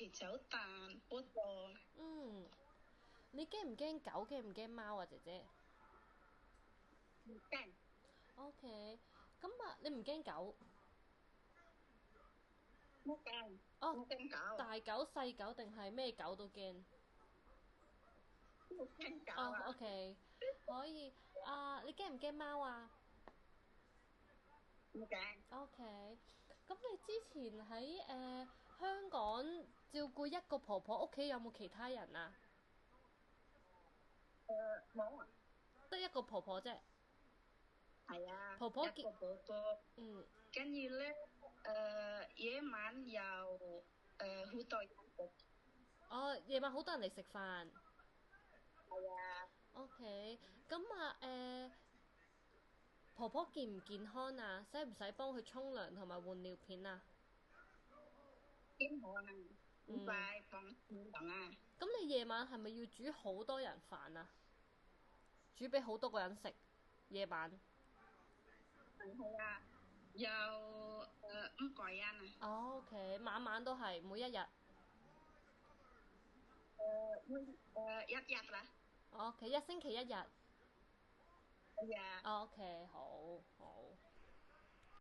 其走彈不過嗯，你驚唔驚狗？驚唔驚貓啊，姐姐唔驚，？OK，咁啊，你唔驚狗？唔驚，哦，唔驚狗，大狗、細狗定係咩狗都驚？唔驚狗哦啊！，OK，可以。啊，你驚唔驚貓啊唔驚，？OK，咁你之前喺香港照顧一個婆婆，屋企有冇其他人啊？冇啊，得一個婆婆啫。係啊，婆婆結，一個寶寶，嗯，跟住咧，夜晚又好多人食，哦，夜晚好多人嚟食飯。係啊，OK，咁啊，婆婆健唔健康啊？使唔使幫佢沖涼同埋換尿片啊？天可能唔嗯，快放天涼啊，咁你夜晚係咪要煮好多人飯啊？煮俾好多個人食，夜晚。係啊，又五個人啊，哦，OK，晚晚都係每一日。一日啦，哦，OK，一星期一日。係啊，哦，OK，好好。